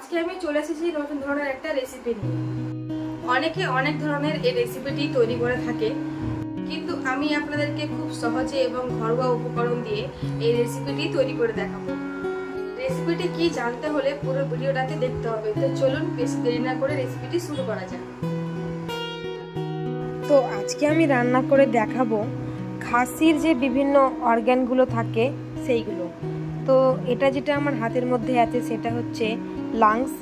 আজকে আমি চলে এসেছি নতুন ধরনের একটা রেসিপি নিয়ে। অনেকে অনেক ধরনের এই রেসিপিটি তৈরি করে থাকে, কিন্তু আমি আপনাদেরকে খুব সহজে এবং ঘরোয়া উপকরণ দিয়ে এই রেসিপিটি তৈরি করে দেখাবো। রেসিপিটি কি জানতে হলে পুরো ভিডিওটাকে দেখতে হবে। তো চলুন বেশি দেরি না করে রেসিপিটি শুরু করা যাক। তো আজকে আমি রান্না করে দেখাবো খাসির যে বিভিন্ন অর্গানগুলো থাকে সেইগুলো। তো এটা যেটা আমার হাতের মধ্যে আছে সেটা হচ্ছে লাংস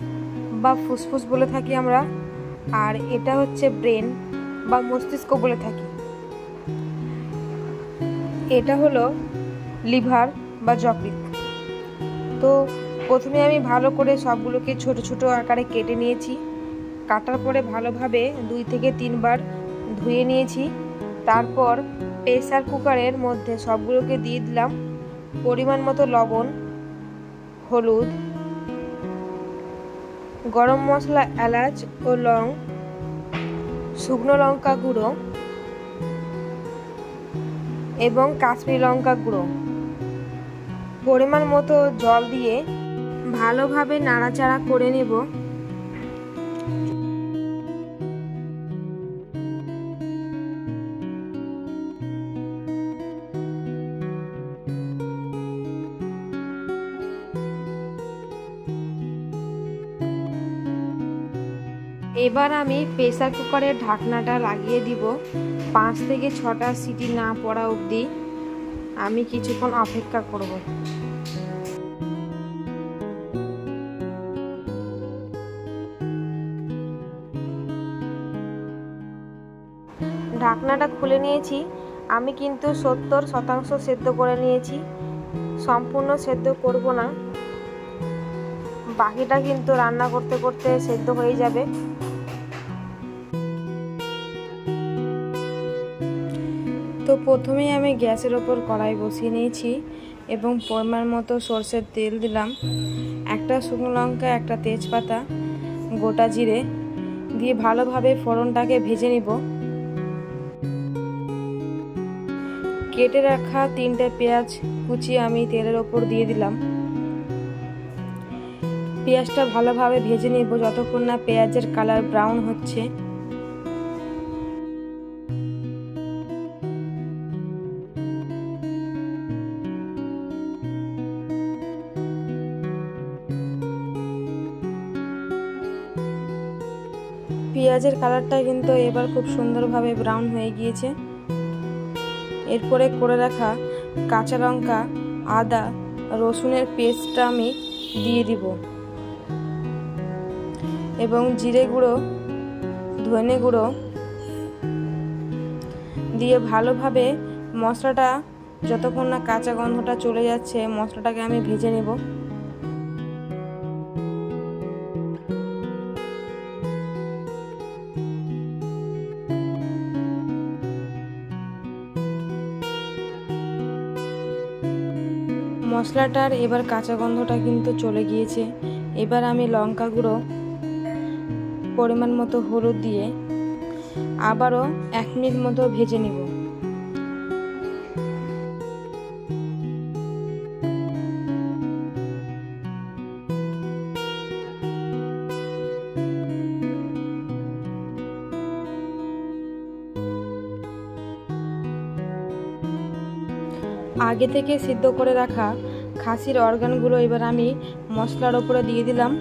বা ফুসফুস বলে থাকি আমরা, আর এটা হচ্ছে ব্রেন বা মস্তিষ্ক বলে থাকি। এটা হলো লিভার বা যকৃৎ। তো প্রথমে আমি ভালো করে সবগুলোকে ছোট ছোট আকারে কেটে নিয়েছি। কাটার পরে ভালোভাবে 2 থেকে 3 বার ধুয়ে নিয়েছি। তারপর প্রেসার কুকারের মধ্যে সবগুলোকে দিয়ে দিলাম পরিমাণ মতো লবণ, হলুদ, গরম মশলা, এলাচ ও লং, শুকনো লঙ্কা গুঁড়ো এবং কাশ্মীরি লঙ্কা গুঁড়ো। পরিমাণ মতো জল দিয়ে ভালোভাবে নাড়াচাড়া করে নেব। এবার আমি প্রেসার কুকারের ঢাকনাটা লাগিয়ে দিব। 5 থেকে 6টা সিটি না পড়া অবধি আমি কিছুক্ষণ অপেক্ষা করব। ঢাকনাটা খুলে নিয়েছি। আমি কিন্তু 70% সেদ্ধ করে নিয়েছি, সম্পূর্ণ সেদ্ধ করব না, বাকিটা কিন্তু রান্না করতে করতে সেদ্ধ হয়ে যাবে। তো প্রথমেই আমি গ্যাসের ওপর কড়াই বসিয়ে নিয়েছি এবং পরিমাণ মতো সরষের তেল দিলাম। একটা শুকনো লঙ্কা, একটা তেজপাতা, গোটা জিরে দিয়ে ভালোভাবে ফোড়নটাকে ভেজে নিব। কেটে রাখা 3টে পেঁয়াজ কুচি আমি তেলের ওপর দিয়ে দিলাম। পেঁয়াজটা ভালোভাবে ভেজে নিব যতক্ষণ না পেঁয়াজের কালার ব্রাউন হচ্ছে। পেঁয়াজের কালারটা কিন্তু এবার খুব সুন্দরভাবে ব্রাউন হয়ে গিয়েছে। এরপরে করে রাখা কাঁচা লঙ্কা, আদা, রসুনের পেস্টটা আমি দিয়ে দিব এবং জিরে গুঁড়ো, ধনে গুঁড়ো দিয়ে ভালোভাবে মশলাটা যতক্ষণ না কাঁচা গন্ধটা চলে যাচ্ছে মশলাটাকে আমি ভেজে নেব। মশলাটার এবার কাঁচা গন্ধটা কিন্তু চলে গিয়েছে। এবার আমি লঙ্কা গুঁড়ো, পরিমাণ মতো হলুদ দিয়ে আবারও 1 মিনিট মতো ভেজে নেব। আগে থেকে সিদ্ধ করে রাখা খাসির অর্গানগুলো এবার আমি মশলার ওপরে দিয়ে দিলাম।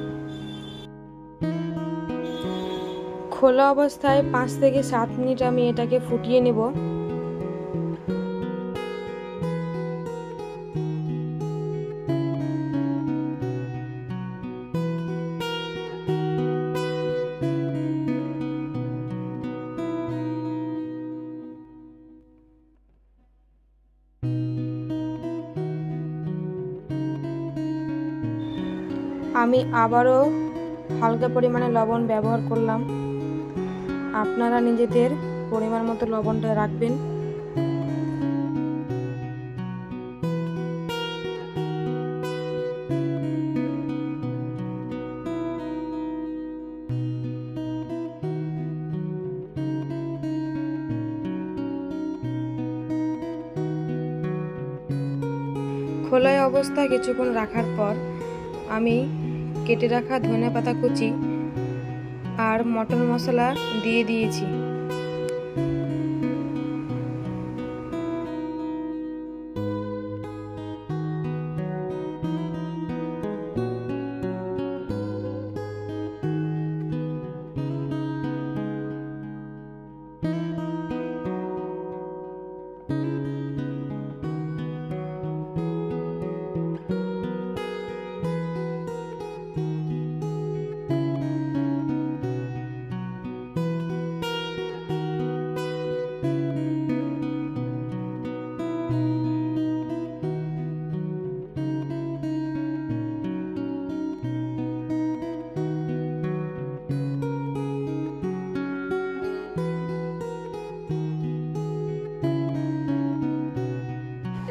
খোলা অবস্থায় 5 থেকে 7 মিনিট আমি এটাকে ফুটিয়ে নেব। আমি আবারও হালকা পরিমাণে লবণ ব্যবহার করলাম। আপনারা নিজেদের পরিমাণ মতো লবণটা রাখবেন। খোলা অবস্থায় কিছুক্ষণ রাখার পর আমি কেটে রাখা ধনেপাতা কুচি আর মটন মশলা দিয়ে দিয়েছি।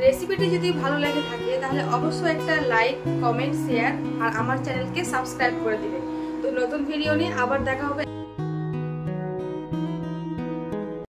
রেসিপিটি যদি ভালো লাগে থাকে তাহলে অবশ্যই একটা লাইক, কমেন্ট, শেয়ার আর আমার চ্যানেলকে সাবস্ক্রাইব করে দিবেন। তো নতুন ভিডিও নিয়ে আবার দেখা হবে।